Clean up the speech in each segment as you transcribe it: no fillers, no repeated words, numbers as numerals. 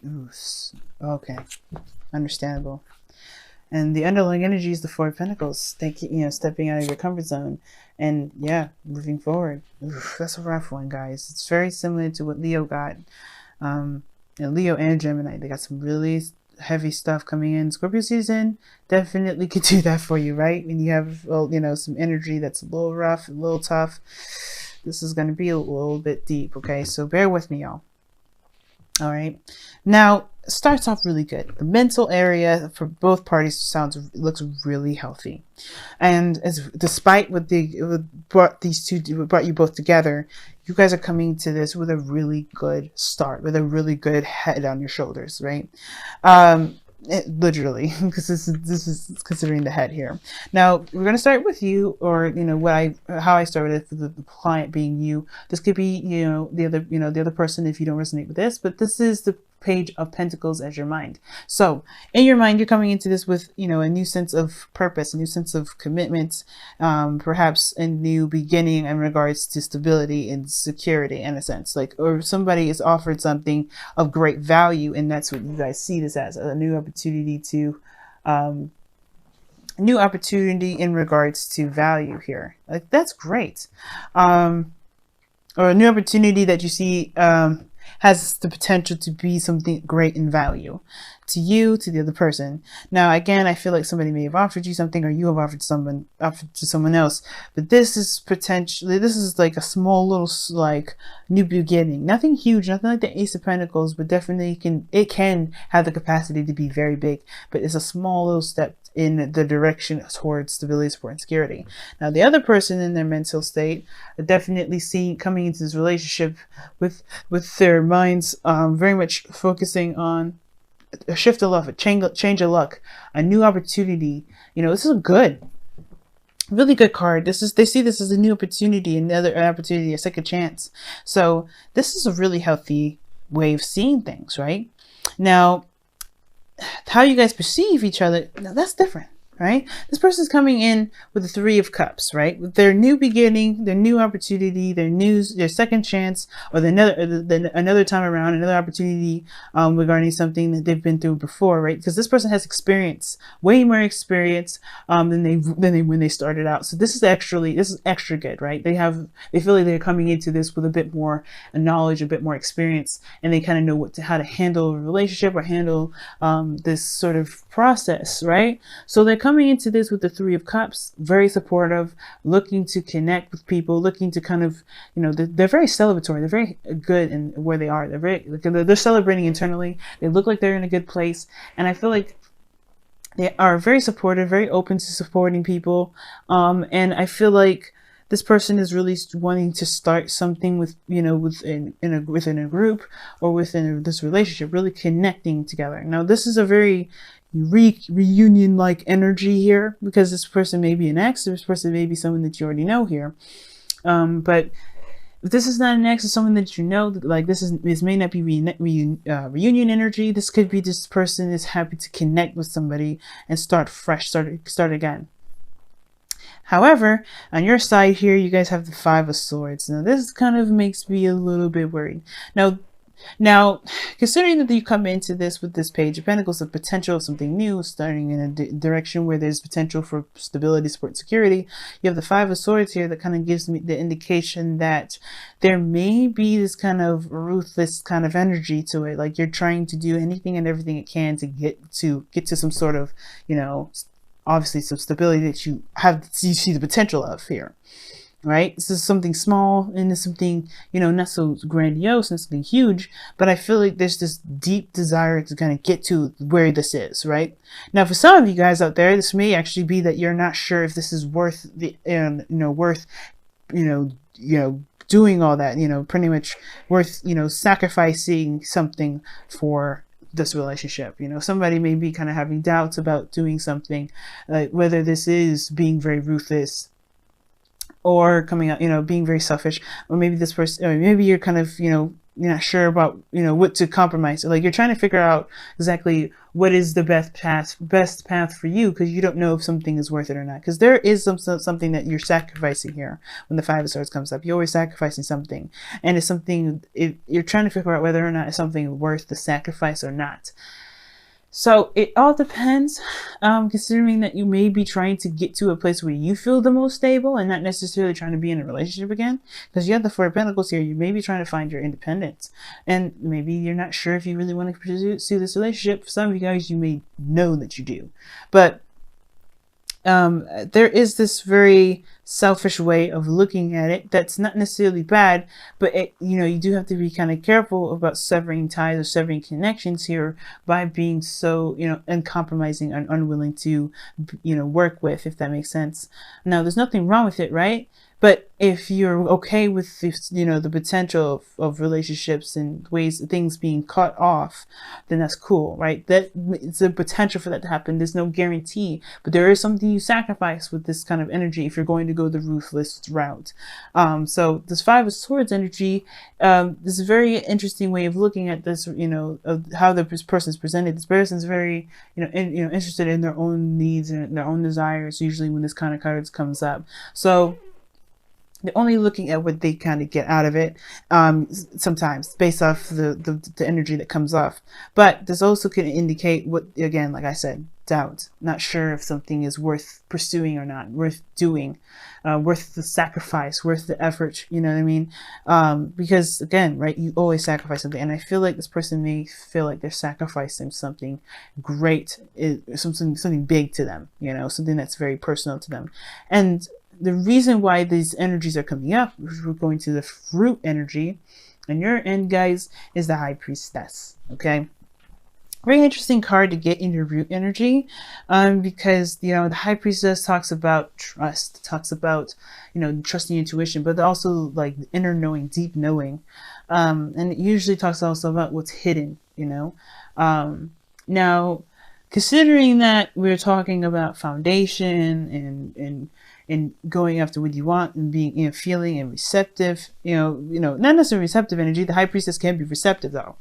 Ooh, okay, understandable. And the underlying energy is the Four of Pentacles. Thank you, stepping out of your comfort zone and yeah, moving forward. Oof, that's a rough one, guys. It's very similar to what Leo got. Um, Leo and Gemini, they got some really heavy stuff coming in. Scorpio season definitely could do that for you, right? When you have, well, some energy that's a little rough, a little tough. This is going to be a little bit deep, okay? So bear with me, y'all. All right. Now, starts off really good. The mental area for both parties looks really healthy, and despite what brought you both together, you guys are coming to this with a really good start, with a really good head on your shoulders, right? Literally, because this is considering the head here. Now we're going to start with you, or how I started with the client being you. This could be the other person if you don't resonate with this, but this is the Page of Pentacles as your mind. So in your mind, you're coming into this with a new sense of purpose, a new sense of commitment, perhaps a new beginning in regards to stability and security, in a sense, or somebody is offered something of great value, and that's what you guys see this as, a new opportunity to new opportunity in regards to value here. Like, that's great. Or a new opportunity that you see has the potential to be something great in value to you, to the other person. Now, again, I feel like somebody may have offered you something, or you have offered to someone else, but this is like a small little new beginning. Nothing huge, nothing like the Ace of Pentacles, but definitely it can have the capacity to be very big, but it's a small little step in the direction towards stability, support, and security. Now, the other person in their mental state are definitely coming into this relationship with their minds very much focusing on a shift of luck, a change of luck, a new opportunity. This is a really good card. They see this as a new opportunity, an opportunity, a second chance. So this is a really healthy way of seeing things, right? Now, how you guys perceive each other, now that's different, right? This person's coming in with the Three of Cups, right? With their new beginning, their new opportunity, their second chance, or another time around, another opportunity regarding something that they've been through before, right? Because this person has experience, way more experience than when they started out. So this is extra good, right? They feel like they're coming into this with a bit more knowledge, a bit more experience, and they kind of know how to handle a relationship or handle this sort of process, right? So they're coming into this with the Three of Cups, very supportive, looking to connect with people, looking to kind of, they're very celebratory. They're very good in where they are. They're celebrating internally. They look like they're in a good place. And I feel like they are very supportive, very open to supporting people. And I feel like this person is really wanting to start something within a group or within this relationship, really connecting together. Now, this is a very reunion-like energy here, because this person may be an ex, this person may be someone that you already know here. But if this is not an ex, it's someone that you know, like this may not be reunion energy. This could be this person is happy to connect with somebody and start fresh, start again. However, on your side here, you guys have the Five of Swords. Now, this kind of makes me a little bit worried. Now, considering that you come into this with this Page of Pentacles, the potential of something new, starting in a direction where there's potential for stability, support, security, you have the Five of Swords here that kind of gives me the indication that there may be this kind of ruthless kind of energy to it. Like, you're trying to do anything and everything it can to get to some sort of, obviously some stability that you see the potential of here. Right? This is something small, and it's something, not so grandiose and something huge, but I feel like there's this deep desire to kind of get to where this is, right? Now, for some of you guys out there, this may actually be that you're not sure if this is worth doing all that, pretty much worth, sacrificing something for this relationship. Somebody may be kind of having doubts about doing something, whether this is being very ruthless, or coming out, being very selfish, or maybe this person, or maybe you're kind of, you're not sure about, what to compromise. So, like, you're trying to figure out exactly what is the best path for you, because you don't know if something is worth it or not. Because there is something that you're sacrificing here. When the Five of Swords comes up, you're always sacrificing something, and it's something, you're trying to figure out whether or not it's something worth the sacrifice or not. So it all depends, considering that you may be trying to get to a place where you feel the most stable and not necessarily trying to be in a relationship again. Because you have the Four of Pentacles here, you may be trying to find your independence. And maybe you're not sure if you really want to pursue this relationship. For some of you guys, you may know that you do. But there is this very selfish way of looking at it that's not necessarily bad, but you do have to be kind of careful about severing ties or severing connections here by being so uncompromising and unwilling to work with, if that makes sense. Now, there's nothing wrong with it, right? But if you're okay with the potential of relationships and things being cut off, then that's cool, right? That it's a potential for that to happen. There's no guarantee, but there is something you sacrifice with this kind of energy if you're going to go the ruthless route. So this Five of Swords energy, is a very interesting way of looking at this. Of how this person is presented. This person is very interested in their own needs and their own desires. Usually when this kind of cards comes up, so they're only looking at what they kind of get out of it, sometimes based off the energy that comes off. But this also can indicate what, again, like I said, doubt, not sure if something is worth pursuing or not, worth doing, worth the sacrifice, worth the effort, you know what I mean? Because again, right, you always sacrifice something, and I feel like this person may feel like they're sacrificing something great, something big to them, something that's very personal to them. And the reason why these energies are coming up, we're going to the Fruit energy, and your end, guys, is the High Priestess. Okay, very interesting card to get in your Root energy, because the High Priestess talks about trust, talks about trusting intuition, but also like inner knowing, deep knowing, and it usually talks also about what's hidden. Now, considering that we're talking about foundation and going after what you want and being feeling and receptive, not necessarily receptive energy. The High Priestess can be receptive though.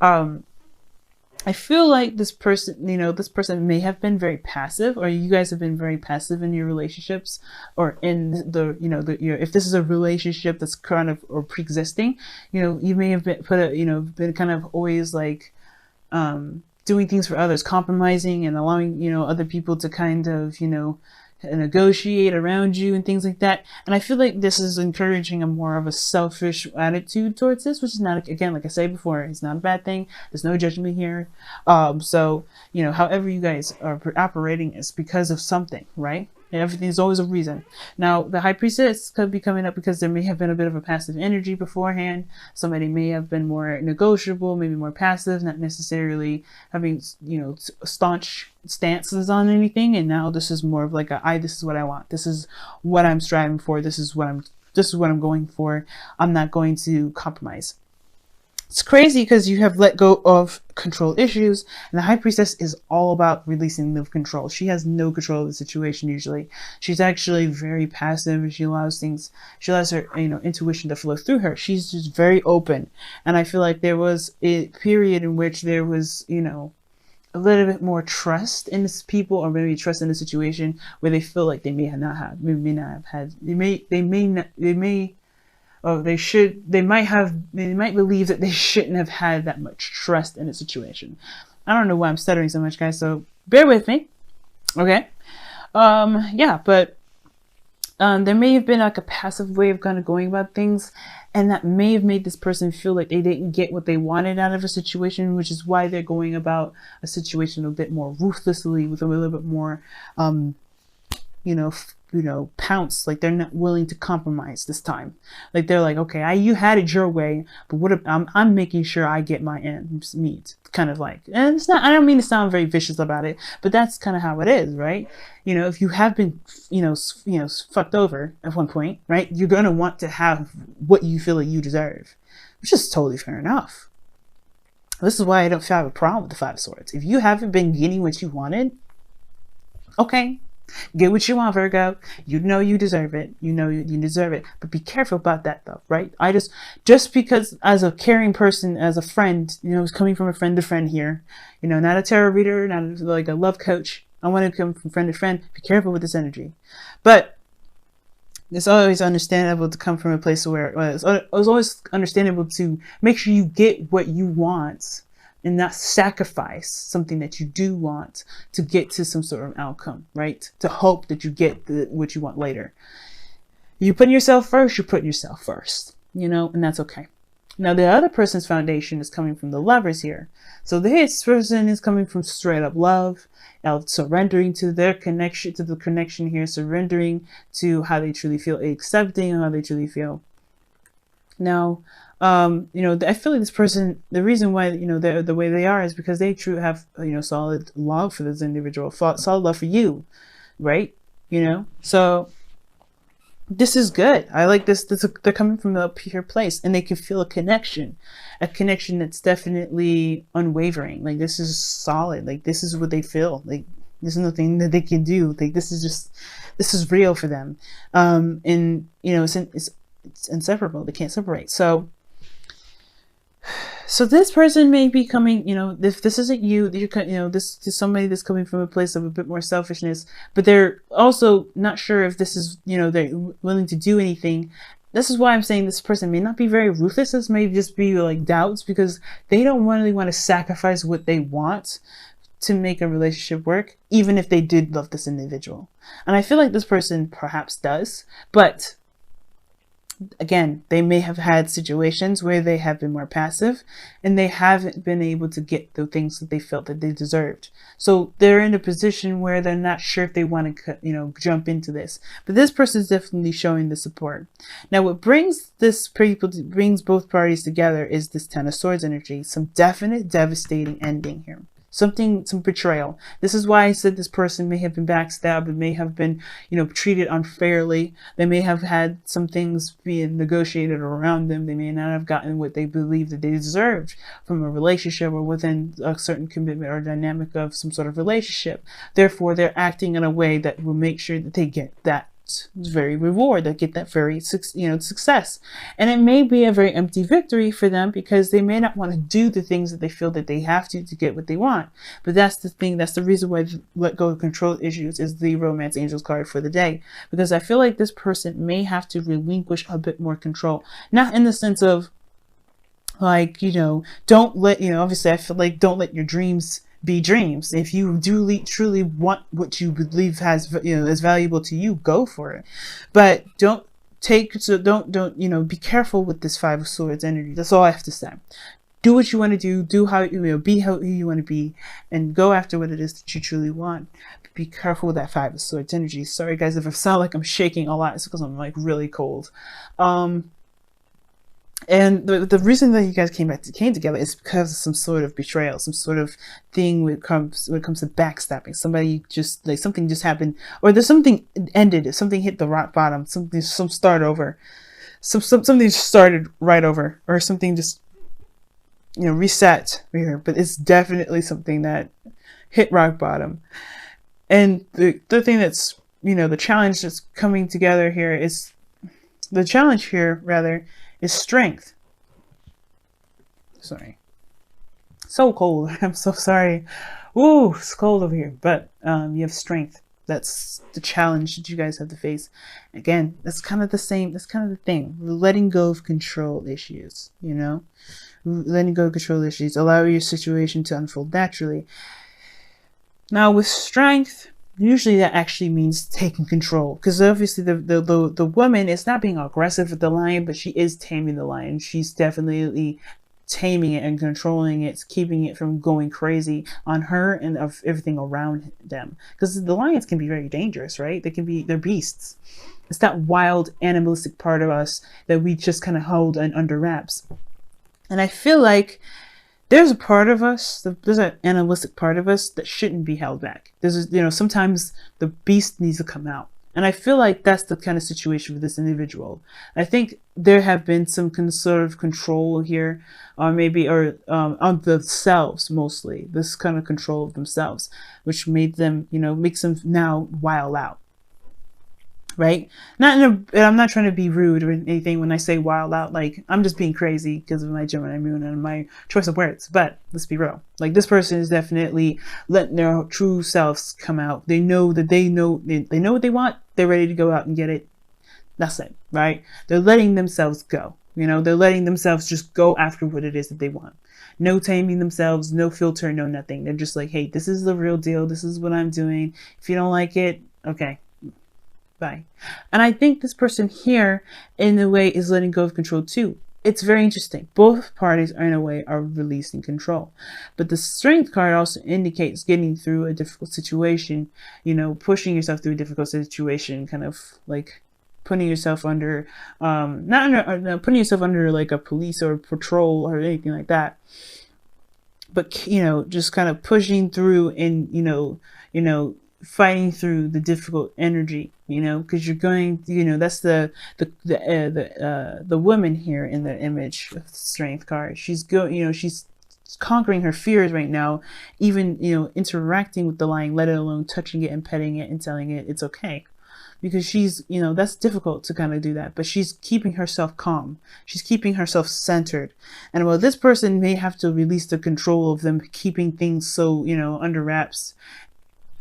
I feel like this person, this person may have been very passive, or you guys have been very passive in your relationships, or in if this is a relationship that's kind of or pre-existing, you may have been been kind of always like doing things for others, compromising and allowing other people to kind of negotiate around you and things like that. And I feel like this is encouraging a more of a selfish attitude towards this, which is not, again, like I said before, it's not a bad thing. There's no judgment here. So however you guys are operating is because of something, right? Everything's always a reason. Now, the High Priestess could be coming up because there may have been a bit of a passive energy beforehand. Somebody may have been more negotiable, maybe more passive, not necessarily having, staunch stances on anything. And now this is more of like this is what I want. This is what I'm striving for. This is what I'm going for. I'm not going to compromise. It's crazy because you have let go of control issues, and the High Priestess is all about releasing the control. She has no control of the situation usually. She's actually very passive. She allows her intuition to flow through her. She's just very open, and I feel like there was a period in which there was a little bit more trust in this people, or maybe trust in the situation where they feel like they might believe that they shouldn't have had that much trust in a situation. I don't know why I'm stuttering so much, guys, so bear with me. Okay. But there may have been like a passive way of kind of going about things, and that may have made this person feel like they didn't get what they wanted out of a situation, which is why they're going about a situation a bit more ruthlessly, with a little bit more pounce. Like they're not willing to compromise this time. Like they're like, okay, you had it your way, but what if I'm making sure I get my ends meet, kind of like. And it's not, I don't mean to sound very vicious about it, but that's kind of how it is, right? If you have been fucked over at one point, right, you're gonna want to have what you feel like you deserve, which is totally fair enough. This is why I don't have a problem with the Five of Swords. If you haven't been getting what you wanted, okay, Get what you want, Virgo. You know you deserve it. You know you deserve it. But be careful about that, though, right? Just because as a caring person, as a friend, it's coming from a friend to friend here. Not a tarot reader, not like a love coach. I want to come from friend to friend. Be careful with this energy. But it's always understandable to come from a place where it's always understandable to make sure you get what you want and not sacrifice something that you do want to get to some sort of outcome, right? To hope that you get what you want later. You putting yourself first, you're putting yourself first, and that's okay. Now, the other person's foundation is coming from the Lovers here. So this person is coming from straight up love, surrendering to their connection, to the connection here, surrendering to how they truly feel, accepting how they truly feel. Now, I feel like this person, the reason why, they're the way they are is because they truly have, solid love for this individual, solid love for you, right? So this is good. I like this. They're coming from a pure place and they can feel a connection that's definitely unwavering. Like, this is solid. Like, this is what they feel. Like, there's nothing that they can do. Like, this is real for them. And it's inseparable. They can't separate. So this person may be coming, if this isn't you, this is somebody that's coming from a place of a bit more selfishness, but they're also not sure if this is, they're willing to do anything. This is why I'm saying this person may not be very ruthless. This may just be like doubts because they don't really want to sacrifice what they want to make a relationship work, even if they did love this individual. And I feel like this person perhaps does, but again, they may have had situations where they have been more passive and they haven't been able to get the things that they felt that they deserved. So they're in a position where they're not sure if they want to, jump into this. But this person is definitely showing the support. Now, what brings both parties together is this Ten of Swords energy, some definite devastating ending here. Some betrayal. This is why I said this person may have been backstabbed and may have been, treated unfairly. They may have had some things being negotiated around them. They may not have gotten what they believed that they deserved from a relationship or within a certain commitment or dynamic of some sort of relationship. Therefore, they're acting in a way that will make sure that they get that very reward, that get that very success. And it may be a very empty victory for them because they may not want to do the things that they feel that they have to get what they want. But that's the thing, that's the reason why let go of control issues is the Romance Angels card for the day, because I feel like this person may have to relinquish a bit more control, not in the sense of like, don't let, obviously I feel like don't let your dreams be dreams. If you do truly want what you believe is valuable to you, go for it. But don't be careful with this Five of Swords energy. That's all I have to say. Do what you want to do. Do how be how you want to be, and go after what it is that you truly want. But be careful with that Five of Swords energy. Sorry guys if I sound like I'm shaking a lot. It's because I'm like really cold. And the reason that you guys came together is because of some sort of betrayal, some sort of thing when it comes to backstabbing. Somebody just like something just happened, or there's something ended, something hit the rock bottom, something started just started right over, or something just reset here. But it's definitely something that hit rock bottom. And the thing that's the challenge that's coming together here is is strength. Sorry. So cold. I'm so sorry. Ooh, it's cold over here. But you have strength. That's the challenge that you guys have to face. Again, that's kind of the same. That's kind of the thing. We're letting go of control issues, letting go of control issues. Allow your situation to unfold naturally. Now with strength, usually that actually means taking control, because obviously the woman is not being aggressive with the lion, but she is taming the lion. She's definitely taming it and controlling it, keeping it from going crazy on her and of everything around them. Because the lions can be very dangerous, right? They're beasts. It's that wild animalistic part of us that we just kind of hold under wraps. And I feel like there's a part of us, there's an animalistic part of us that shouldn't be held back. Sometimes the beast needs to come out. And I feel like that's the kind of situation with this individual. I think there have been some sort of control here, or maybe, or on themselves mostly, this kind of control of themselves, which made them, makes them now wild out. Right? I'm not trying to be rude or anything when I say wild out. Like, I'm just being crazy because of my Gemini moon and my choice of words. But let's be real. Like, this person is definitely letting their true selves come out. They know that they know what they want. They're ready to go out and get it. That's it, right? They're letting themselves go. They're letting themselves just go after what it is that they want. No taming themselves, no filter, no nothing. They're just like, hey, this is the real deal. This is what I'm doing. If you don't like it, okay. Bye. And I think this person here, in a way, is letting go of control too. It's very interesting. Both parties, in a way, are releasing control. But the Strength card also indicates getting through a difficult situation, pushing yourself through a difficult situation, kind of like putting yourself under, putting yourself under like a police or a patrol or anything like that. But, just kind of pushing through and, fighting through the difficult energy, because you're going, that's the woman here in the image of the Strength card. She's she's conquering her fears right now, even, interacting with the lion, let alone touching it and petting it and telling it it's okay. Because she's, that's difficult to kind of do that, but she's keeping herself calm. She's keeping herself centered. And while this person may have to release the control of them keeping things so, under wraps,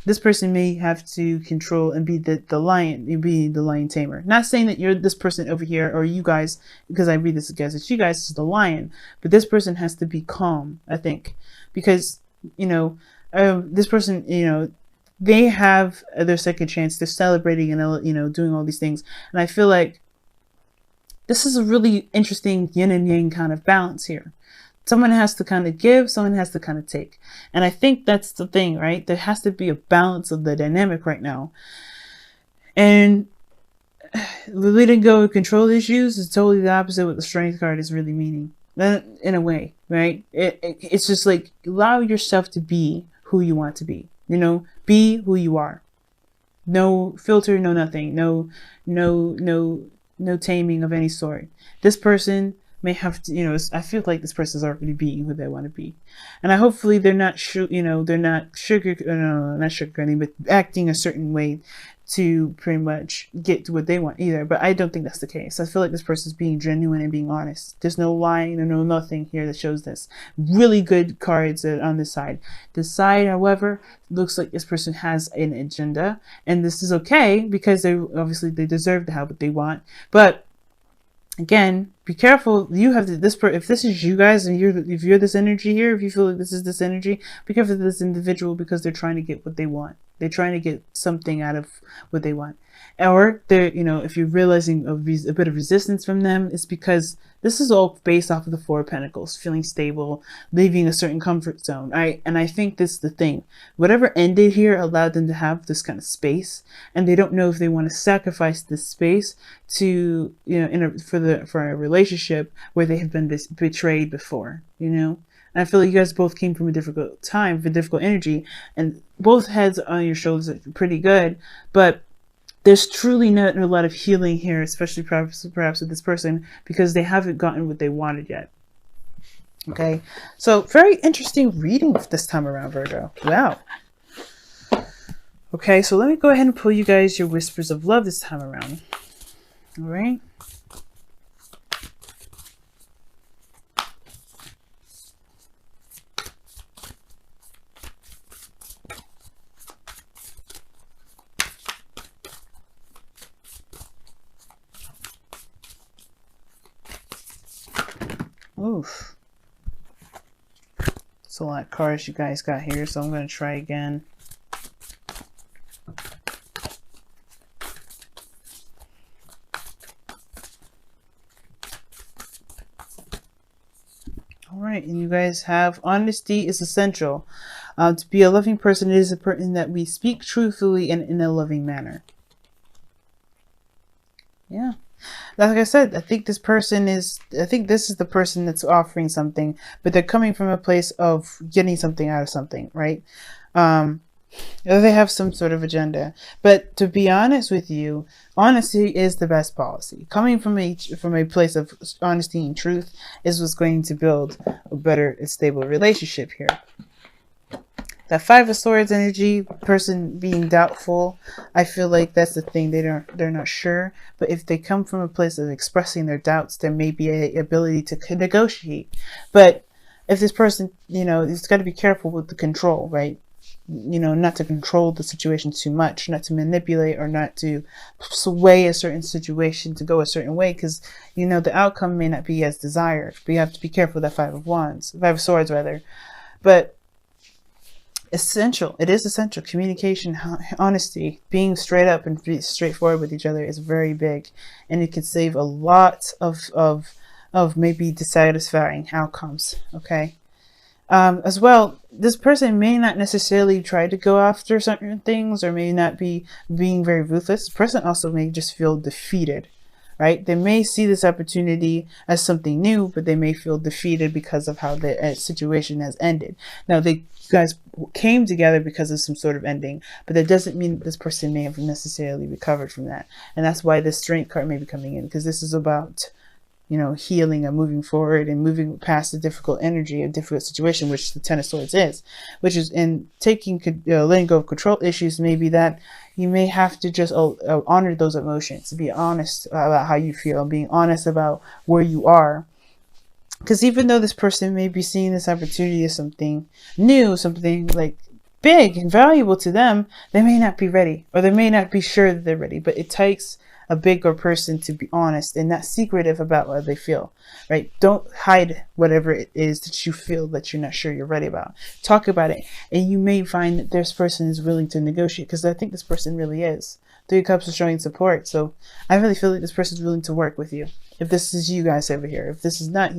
this person may have to control and be the lion, be the lion tamer. Not saying that you're this person over here or you guys, because I read this as it's you guys is the lion, but this person has to be calm, I think, because, this person, they have their second chance. They're celebrating and, doing all these things. And I feel like this is a really interesting yin and yang kind of balance here. Someone has to kind of give, someone has to kind of take. And I think that's the thing, right? There has to be a balance of the dynamic right now. And letting go of control issues is totally the opposite of what the Strength card is really meaning. In a way, right? It's just like, allow yourself to be who you want to be. Be who you are. No filter, no nothing. No taming of any sort. This person may have to, I feel like this person is already being who they want to be. And hopefully they're not, not sugarcoating, but acting a certain way to pretty much get to what they want either. But I don't think that's the case. I feel like this person is being genuine and being honest. There's no lying and no nothing here that shows this. Really good cards on this side. This side, however, looks like this person has an agenda, and this is okay because they deserve to have what they want. But again, be careful. You have to, if this is you guys and if you're this energy here, if you feel like this is this energy, be careful of this individual because they're trying to get what they want. They're trying to get something out of what they want. Or they're, if you're realizing a bit of resistance from them, it's because this is all based off of the Four of Pentacles, feeling stable, leaving a certain comfort zone. And I think this is the thing. Whatever ended here allowed them to have this kind of space, and they don't know if they want to sacrifice this space to, for a relationship where they have been betrayed before, And I feel like you guys both came from a difficult time, with difficult energy, and both heads on your shoulders are pretty good, but there's truly not a lot of healing here, especially perhaps with this person, because they haven't gotten what they wanted yet. Okay, so very interesting reading this time around, Virgo. Wow. Okay, so let me go ahead and pull you guys your whispers of love this time around. All right. Oof. It's a lot of cards you guys got here, so I'm going to try again. Alright, and you guys have honesty is essential. To be a loving person, it is a person that we speak truthfully and in a loving manner. Yeah. Like I said, I think this is the person that's offering something, but they're coming from a place of getting something out of something, right? Or they have some sort of agenda. But to be honest with you, honesty is the best policy. Coming from a place of honesty and truth is what's going to build a better and stable relationship here. That Five of Swords energy, person being doubtful, I feel like that's the thing. They're not sure. But if they come from a place of expressing their doubts, there may be a ability to negotiate. But if this person, it's got to be careful with the control, right? Not to control the situation too much, not to manipulate or not to sway a certain situation to go a certain way, because the outcome may not be as desired. But you have to be careful with that Five of Swords rather. But it is essential. Communication, honesty, being straight up and straightforward with each other is very big, and it can save a lot of maybe dissatisfying outcomes. Okay. As well, this person may not necessarily try to go after certain things, or may not be being very ruthless. The person also may just feel defeated, right? They may see this opportunity as something new, but they may feel defeated because of how the situation has ended. Now, they guys came together because of some sort of ending, but that doesn't mean that this person may have necessarily recovered from that. And that's why the Strength card may be coming in, because this is about healing and moving forward and moving past the difficult energy, a difficult situation, which the Ten of Swords is, which is in letting go of control issues. Maybe that you may have to just honor those emotions, be honest about how you feel, being honest about where you are. Because even though this person may be seeing this opportunity as something new, something like big and valuable to them, they may not be ready, or they may not be sure that they're ready. But it takes a bigger person to be honest and not secretive about what they feel, right? Don't hide whatever it is that you feel that you're not sure you're ready about. Talk about it, and you may find that this person is willing to negotiate, because I think this person really is. Three of Cups is showing support, so I really feel like this person is willing to work with you. If this is you guys over here, if this is not,